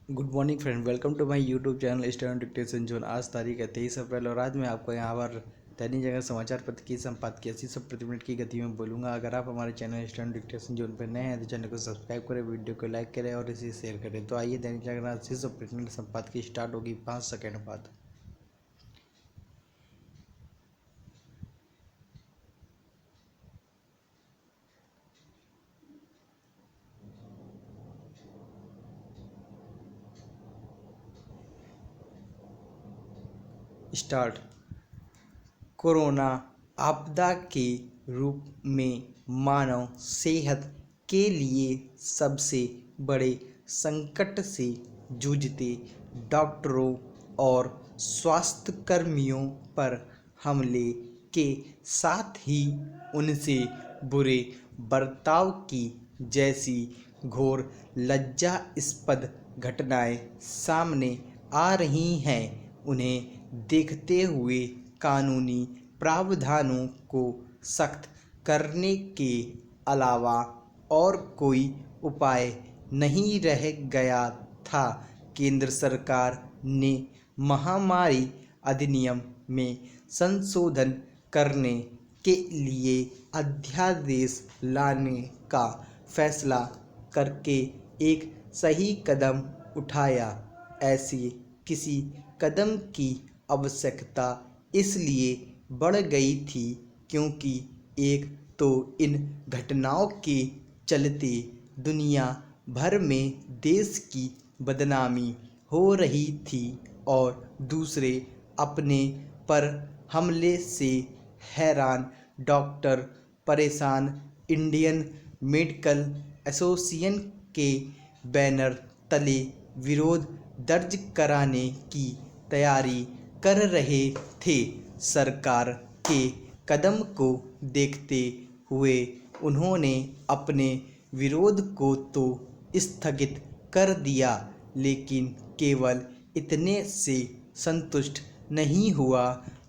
Good morning friend, welcome to my YouTube channel student dictation zone. आज तारीख है 23 अप्रैल और आज मैं आपको यहाँ पर दैनिक जागरण समाचार पत्र की संपादकीय 80 प्रति मिनट की गति में बोलूँगा। अगर आप हमारे चैनल स्टूडेंट डिक्टेशन जोन पर नए हैं तो चैनल को सब्सक्राइब करें, वीडियो को लाइक करें और इसे शेयर करें। तो आइए दैनिक जागरण 80 प्रति मिनट संपादकीय स्टार्ट होगी 5 सेकेंड बाद। स्टार्ट। कोरोना आपदा के रूप में मानव सेहत के लिए सबसे बड़े संकट से जूझते डॉक्टरों और स्वास्थ्यकर्मियों पर हमले के साथ ही उनसे बुरे बर्ताव की जैसी घोर लज्जास्पद घटनाएं सामने आ रही हैं, उन्हें देखते हुए कानूनी प्रावधानों को सख्त करने के अलावा और कोई उपाय नहीं रह गया था। केंद्र सरकार ने महामारी अधिनियम में संशोधन करने के लिए अध्यादेश लाने का फैसला करके एक सही कदम उठाया। ऐसे किसी कदम की आवश्यकता इसलिए बढ़ गई थी क्योंकि एक तो इन घटनाओं के चलते दुनिया भर में देश की बदनामी हो रही थी और दूसरे अपने पर हमले से हैरान डॉक्टर परेशान। इंडियन मेडिकल एसोसिएशन के बैनर तले विरोध दर्ज कराने की तैयारी कर रहे थे। सरकार के कदम को देखते हुए उन्होंने अपने विरोध को तो स्थगित कर दिया, लेकिन केवल इतने से संतुष्ट नहीं हुआ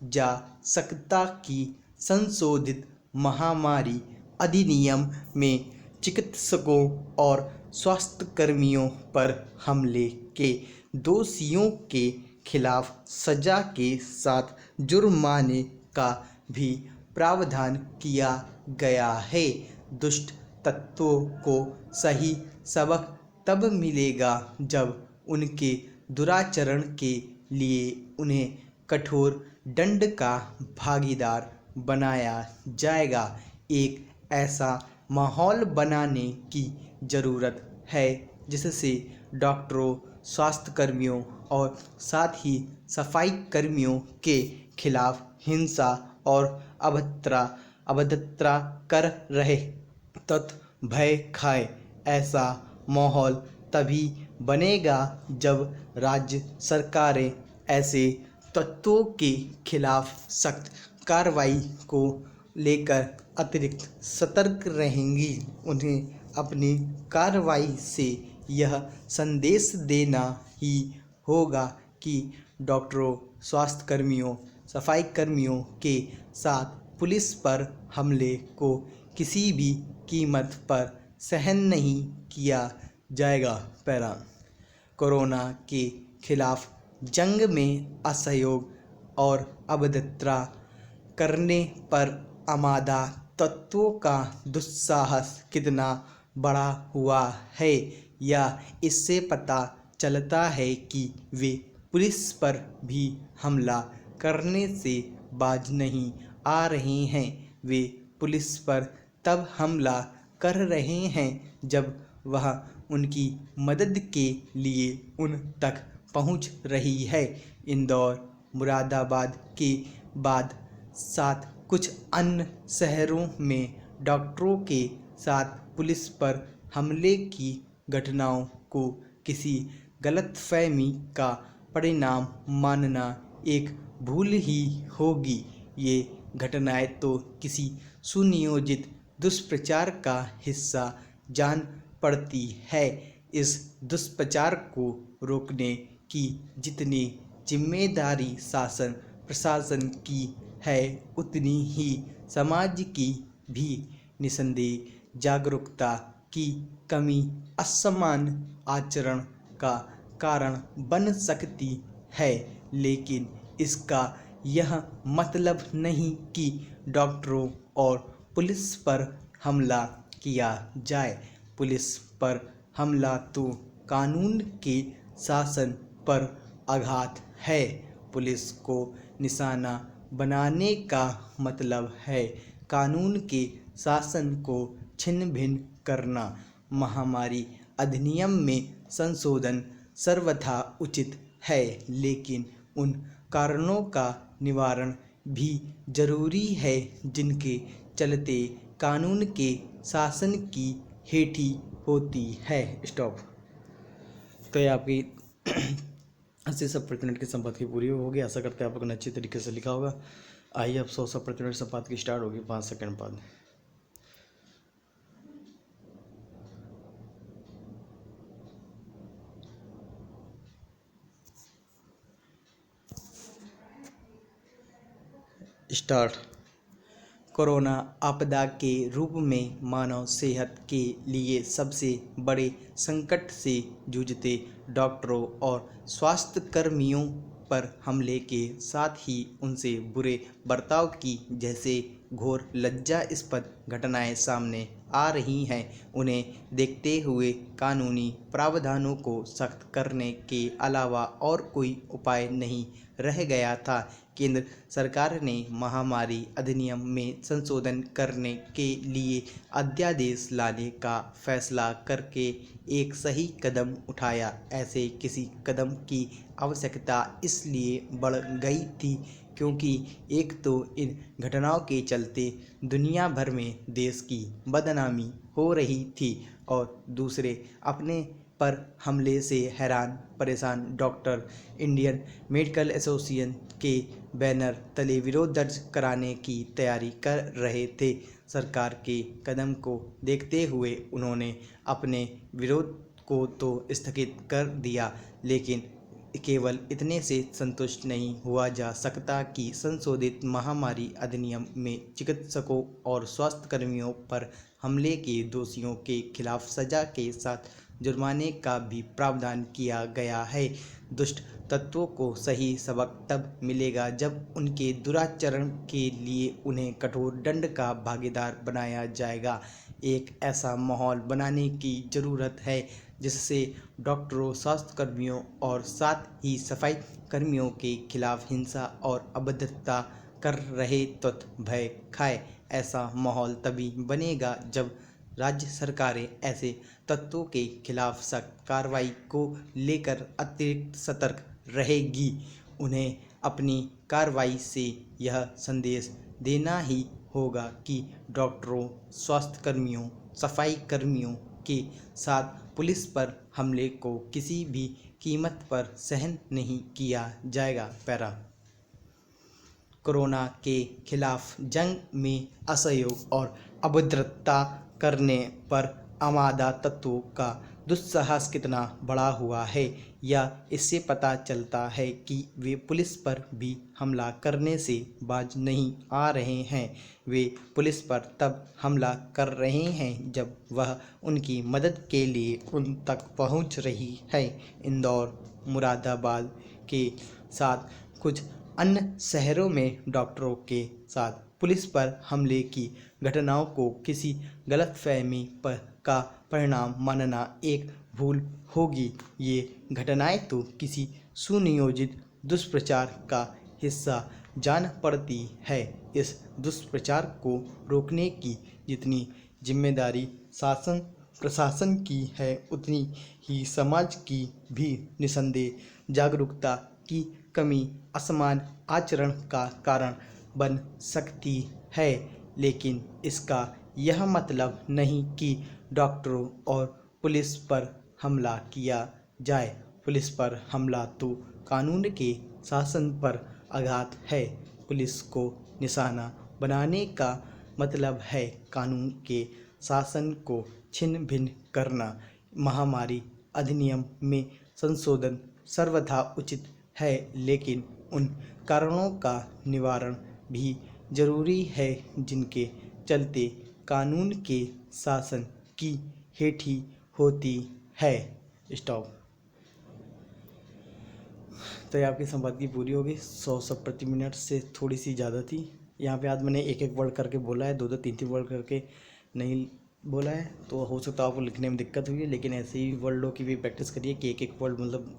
जा सकता कि संशोधित महामारी अधिनियम में चिकित्सकों और स्वास्थ्यकर्मियों पर हमले के दोषियों के खिलाफ सजा के साथ जुर्माने का भी प्रावधान किया गया है। दुष्ट तत्वों को सही सबक तब मिलेगा जब उनके दुराचरण के लिए उन्हें कठोर दंड का भागीदार बनाया जाएगा। एक ऐसा माहौल बनाने की ज़रूरत है जिससे डॉक्टरों, स्वास्थ्यकर्मियों और साथ ही सफाई कर्मियों के खिलाफ हिंसा और अभद्रता कर रहे तत्व भय खाए। ऐसा माहौल तभी बनेगा जब राज्य सरकारें ऐसे तत्वों के खिलाफ सख्त कार्रवाई को लेकर अतिरिक्त सतर्क रहेंगी। उन्हें अपनी कार्रवाई से यह संदेश देना ही होगा कि डॉक्टरों, स्वास्थ्यकर्मियों, सफाई कर्मियों के साथ पुलिस पर हमले को किसी भी कीमत पर सहन नहीं किया जाएगा। पैरा कोरोना के खिलाफ जंग में असहयोग और अभद्रता करने पर आमादा तत्वों का दुस्साहस कितना बढ़ा हुआ है, या इससे पता चलता है कि वे पुलिस पर भी हमला करने से बाज नहीं आ रहे हैं। वे पुलिस पर तब हमला कर रहे हैं जब वह उनकी मदद के लिए उन तक पहुंच रही है। इंदौर, मुरादाबाद के बाद साथ कुछ अन्य शहरों में डॉक्टरों के साथ पुलिस पर हमले की घटनाओं को किसी गलतफहमी का परिणाम मानना एक भूल ही होगी। ये घटनाएं तो किसी सुनियोजित दुष्प्रचार का हिस्सा जान पड़ती है। इस दुष्प्रचार को रोकने की जितनी जिम्मेदारी शासन प्रशासन की है, उतनी ही समाज की भी। निसंदेह जागरूकता की कमी असामान्य आचरण का कारण बन सकती है, लेकिन इसका यह मतलब नहीं कि डॉक्टरों और पुलिस पर हमला किया जाए। पुलिस पर हमला तो कानून के शासन पर आघात है। पुलिस को निशाना बनाने का मतलब है कानून के शासन को छिन्न भिन्न करना। महामारी अधिनियम में संशोधन सर्वथा उचित है, लेकिन उन कारणों का निवारण भी जरूरी है जिनके चलते कानून के शासन की हेठी होती है। स्टॉप। तो ये आपकी 80 मिनट की संपादकी पूरी होगी। आशा करते हैं आप लोगों ने अच्छी तरीके से लिखा होगा। आइए अब 100 मिनट संपादकी स्टार्ट होगी 5 सेकंड बाद। स्टार्ट। कोरोना आपदा के रूप में मानव सेहत के लिए सबसे बड़े संकट से जूझते डॉक्टरों और स्वास्थ्य कर्मियों पर हमले के साथ ही उनसे बुरे बर्ताव की जैसे घोर लज्जास्पद घटनाएं सामने आ रही हैं, उन्हें देखते हुए कानूनी प्रावधानों को सख्त करने के अलावा और कोई उपाय नहीं रह गया था। केंद्र सरकार ने महामारी अधिनियम में संशोधन करने के लिए अध्यादेश लाने का फैसला करके एक सही कदम उठाया। ऐसे किसी कदम की आवश्यकता इसलिए बढ़ गई थी क्योंकि एक तो इन घटनाओं के चलते दुनिया भर में देश की बदनामी हो रही थी और दूसरे अपने पर हमले से हैरान परेशान डॉक्टर इंडियन मेडिकल एसोसिएशन के बैनर तले विरोध दर्ज कराने की तैयारी कर रहे थे। सरकार के कदम को देखते हुए उन्होंने अपने विरोध को तो स्थगित कर दिया, लेकिन केवल इतने से संतुष्ट नहीं हुआ जा सकता कि संशोधित महामारी अधिनियम में चिकित्सकों और स्वास्थ्य कर्मियों पर हमले के दोषियों के खिलाफ सजा के साथ जुर्माने का भी प्रावधान किया गया है। दुष्ट तत्वों को सही सबक तब मिलेगा जब उनके दुराचरण के लिए उन्हें कठोर दंड का भागीदार बनाया जाएगा। एक ऐसा माहौल बनाने की ज़रूरत है जिससे डॉक्टरों, स्वास्थ्यकर्मियों और साथ ही सफाई कर्मियों के खिलाफ हिंसा और अभद्रता कर रहे तत्व भय खाए। ऐसा माहौल तभी बनेगा जब राज्य सरकारें ऐसे तत्वों के खिलाफ सख्त कार्रवाई को लेकर अतिरिक्त सतर्क रहेगी। उन्हें अपनी कार्रवाई से यह संदेश देना ही होगा कि डॉक्टरों, स्वास्थ्यकर्मियों, सफाई कर्मियों के साथ पुलिस पर हमले को किसी भी कीमत पर सहन नहीं किया जाएगा। पैरा। कोरोना के खिलाफ जंग में असहयोग और अभद्रता करने पर आमादा तत्वों का दुस्साहस कितना बढ़ा हुआ है, या इससे पता चलता है कि वे पुलिस पर भी हमला करने से बाज नहीं आ रहे हैं। वे पुलिस पर तब हमला कर रहे हैं जब वह उनकी मदद के लिए उन तक पहुंच रही है। इंदौर, मुरादाबाद के साथ कुछ अन्य शहरों में डॉक्टरों के साथ पुलिस पर हमले की घटनाओं को किसी गलतफहमी का परिणाम मानना एक भूल होगी। ये घटनाएं तो किसी सुनियोजित दुष्प्रचार का हिस्सा जान पड़ती है। इस दुष्प्रचार को रोकने की जितनी जिम्मेदारी शासन प्रशासन की है, उतनी ही समाज की भी। निसंदेह जागरूकता की कमी असमान आचरण का कारण बन सकती है, लेकिन इसका यह मतलब नहीं कि डॉक्टरों और पुलिस पर हमला किया जाए। पुलिस पर हमला तो कानून के शासन पर आघात है। पुलिस को निशाना बनाने का मतलब है कानून के शासन को छिन्न भिन्न करना। महामारी अधिनियम में संशोधन सर्वथा उचित है, लेकिन उन कारणों का निवारण भी जरूरी है जिनके चलते कानून के शासन की हेठी होती है। स्टॉप। तो ये आपकी संवाद की पूरी होगी। 100 शब्द प्रति मिनट से थोड़ी सी ज़्यादा थी। यहाँ पे आज मैंने एक एक वर्ड करके बोला है, दो दो तीन तीन वर्ड करके नहीं बोला है, तो हो सकता है आपको लिखने में दिक्कत हुई है। लेकिन ऐसे ही वर्डों की भी प्रैक्टिस करिए कि एक एक वर्ड मतलब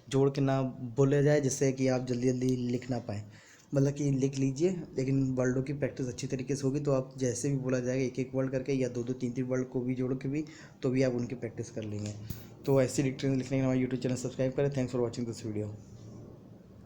जोड़ के ना बोला जाए, जिससे कि आप जल्दी जल्दी लिख ना पाएँ। मतलब कि लिख लीजिए, लेकिन वर्डों की प्रैक्टिस अच्छी तरीके से होगी तो आप जैसे भी बोला जाएगा एक एक वर्ड करके या दो दो तीन तीन वर्ड को भी जोड़ के भी, तो भी आप उनकी प्रैक्टिस कर लेंगे। तो ऐसी लिखने के लिए हमारा यूट्यूब चैनल सब्सक्राइब करें। Thanks for watching this video.